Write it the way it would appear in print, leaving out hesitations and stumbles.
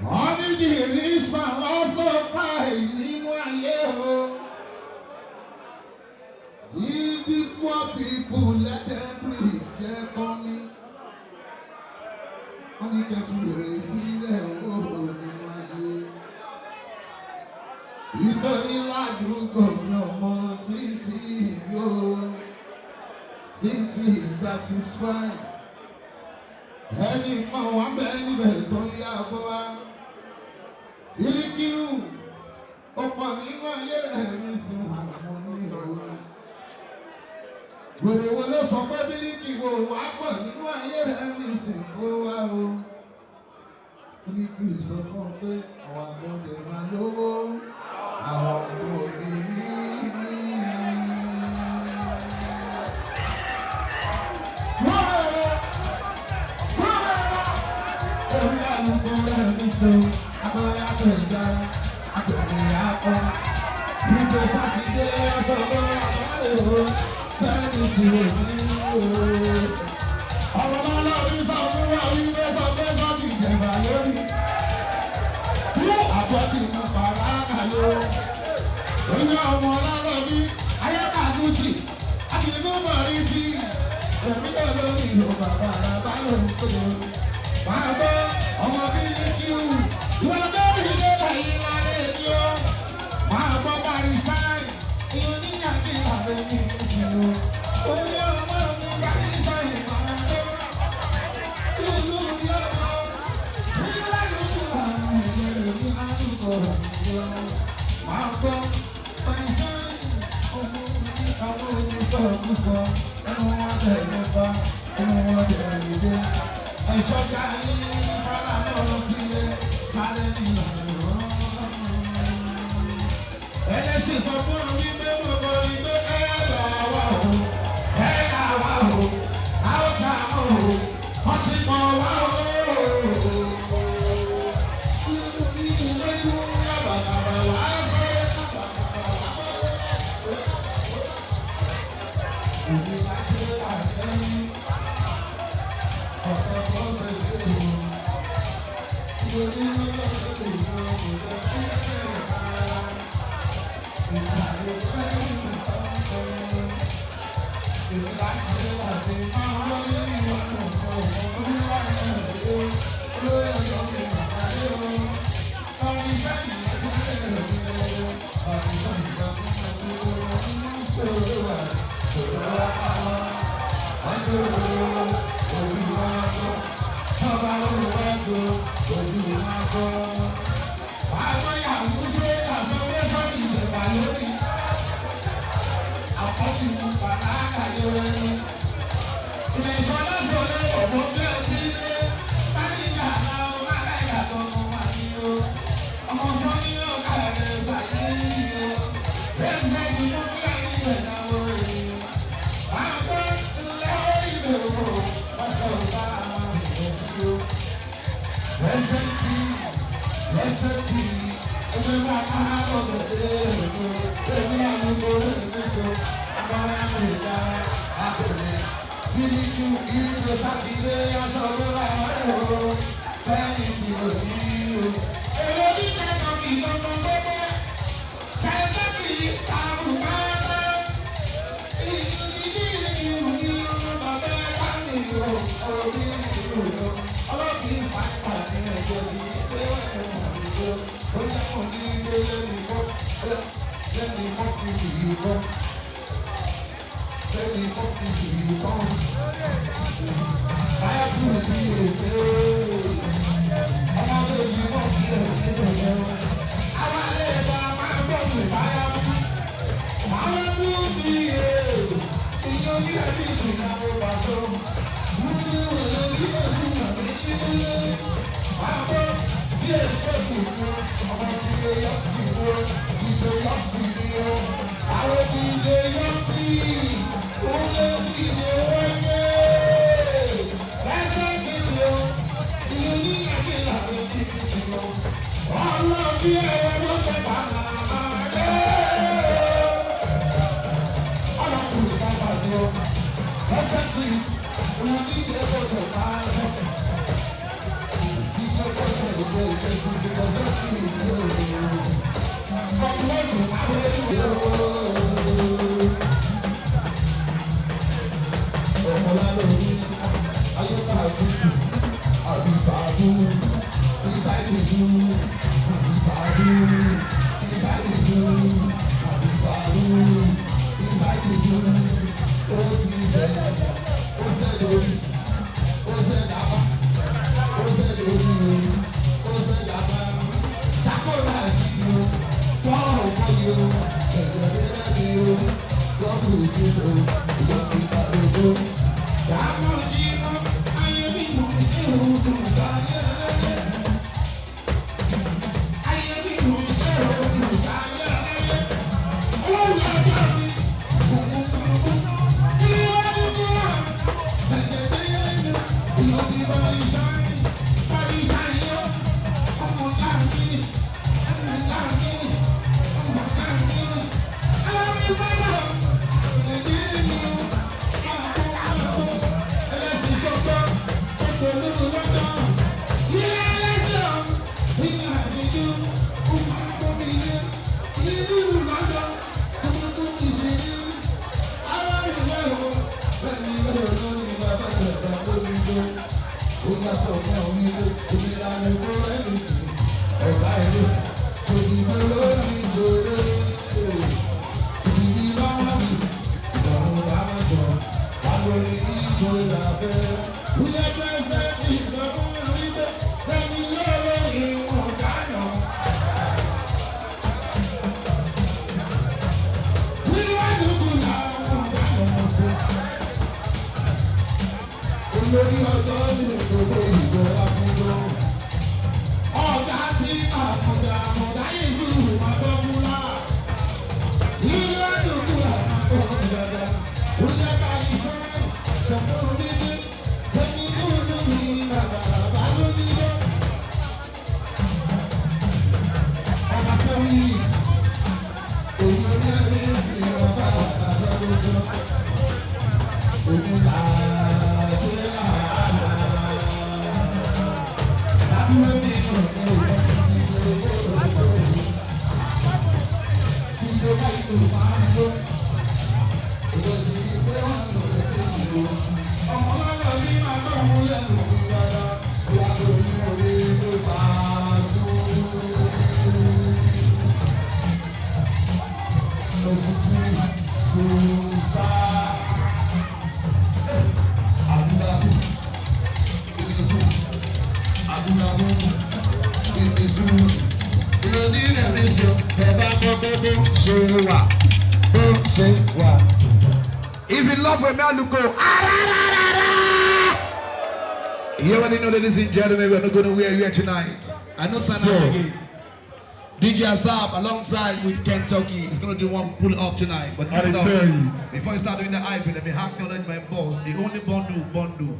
Only the rich man also cry nínú ayé o. Give the poor people, let them breathe, jẹ́ kọ́ni. Wọ́n ní kẹ́ fi èrè sílẹ̀ o nínú ayé. Nítorí ládùúgbò mi ọmọ títí yóò títí satisfy. Ẹni kan wà bẹ́ẹ̀ níbẹ̀ tó ń yá bọ́ wá. Ìlíkíù ọ̀pọ̀ nínú ayé ẹ̀mí sí wọn ní ìlú. Wèrè wo ló sọ pé Bílíkì wo wá pọ̀ nínú ayé ẹ̀mí sí kó wá o. Bílíkì sọ fún ọ pé àwọn àgbọ̀dẹ̀ máa lówó, àwọn àgbọ̀dẹ̀ ní so abọ́lá tó ń dára àgbẹ̀rẹ̀ akọ. Nígbà sátidé ọ̀sán lọ́wọ́ àbálẹ̀ o, bẹ́ẹ̀ni tí o ní o. Ọ̀rọ̀ lọ́lọ́ mi sọ fún wa wípé sọ pé sọ́ọ̀tì ìjẹ̀bà lórí. Àbọ̀ tí mo pàrọ̀ àkàyò. Oyè ọmọ lọ́lọ́ mi, ayọ́kàgùtì, àkìlímọ̀ mọ̀rí tí. Èmi náà lórí ìhò bàbá àràbá ló ń kóyò. Máa gbọ́ ọmọ Bílíkì ìwọ̀n bẹ́ẹ̀ bí ilé ìlàyé lálẹ́ ni ó. Máa gbọ́ parí sáì, ìyẹn níyàgbé àbẹ̀ ní ìṣòro. Oyè ọmọ mi parí sáì máa gbọ́. Ìlú yọ̀ọ̀ nílẹ̀ yóò àwọn ìyẹ̀rẹ̀ ní àdúgbò rẹ̀. Máa gbọ́ parí sáì, ọmọ mi àwọn oníṣọ́ọ̀kúsọ, ẹnu wọn tẹ̀lé bá, ẹnu wọn tẹ̀lé dé. Ẹ̀ṣọ́ ga yín bọ́lá náà ti yẹ kálẹ̀ nínú ọ̀rọ̀. Ẹlẹ́sìn sọ fún mi pé mo kọ ìgbé ẹ̀yà wà o, ẹ̀yà wà o, àwòtá o, wọ́n ti mọ̀ wá o. Ilé ìlú yàbàbà wá sí òbí láti àgbẹ̀yìn ọ̀pọ̀ ọ̀sẹ̀ lẹ́yìn. Àwọn yàgò ṣe àsọwé sọ́ọ̀tì ìjọba lórí. Àpótí mu bàrà àkàyọ̀ rẹ̀. Ilé ìsọdá sọ̀rọ̀ ọ̀bọ̀ bẹ́ẹ̀ sí ilé. Báyìí ní àná ọmọ aláìyàtọ̀ ọmọ wa ní o. Ọmọ sọ́ni yóò ká ẹ̀rẹ́ ṣàyẹ̀ yìí o. Bẹ́ẹ̀ sẹ́yìn mú kí á ní ìrẹ̀lẹ̀ àwọn èèyàn. Máa gbọ́ ilé ìlú ọ̀ṣọ́ ọ̀sá àwọn ìrẹsì o. Rẹ́sẹ̀tì. Ẹgbẹ́ bá ká lọ́dọ̀ ẹ̀rọ ẹ̀mí àlùkò ẹ̀mẹ́sọ àbára àmìlá àbẹ̀lẹ̀. Bílíkì ìlú sátidé aṣọ lọ́la ẹ̀rọ bẹ́ẹ̀ni tí ò ní o. Èrò ní kẹ́kọ̀ọ́ kì í lọ́mọ gbogbo. Kẹ́kọ̀ọ́ kì í sàrù rárá. Ìlú ní bàbá láti lò orí ìlú lọ. Ọlọ́kì sápà ní ẹjọ́ ti gbé ẹ̀wọ̀n ìjọ. Ó yẹ kó ní ilé lẹ́nu mọ́ kí ìlú mọ́. Lẹ́nu mọ́ kí ìlú mọ́. Báyọ̀ kúrò ní èdè. Ọmọdé yìí mọ̀ kí ẹ̀rọ ní ìlú. Àwọn alẹ́ ìbá máa ń bọ̀ ní báyọ̀ kú. Àwọn kú bí èèyàn. Ìyọ́ ní ẹbí ìsìn àwọn pàṣọ. Múlí òye ní ẹ̀sùn àmì ìdílé. Àbọ̀ tí ẹ ṣẹ́kù fún ọmọ tí ó yọ sí wọn. Ìjọ yọ sí ni ó. Àwọn ìdílé yọ sí. Òye ìdílé wáyé. Ẹsẹ̀ títí o. Ìyọ́ ní ẹbí ìlànà ìdílé sí wọn. Ọlọ́bí ẹ̀rọ ló ṣe bàbá rẹ̀. Ọlọ́kùnrin sábà ni ó. Ẹsẹ̀ títí. If you love when I look go, you already know, ladies and gentlemen, we're not going to wear here tonight. I know Sana DJ Azab alongside with Kentucky is going to do one pull up tonight. But before you start doing the hype, let me hack down my boss. The only Bondu.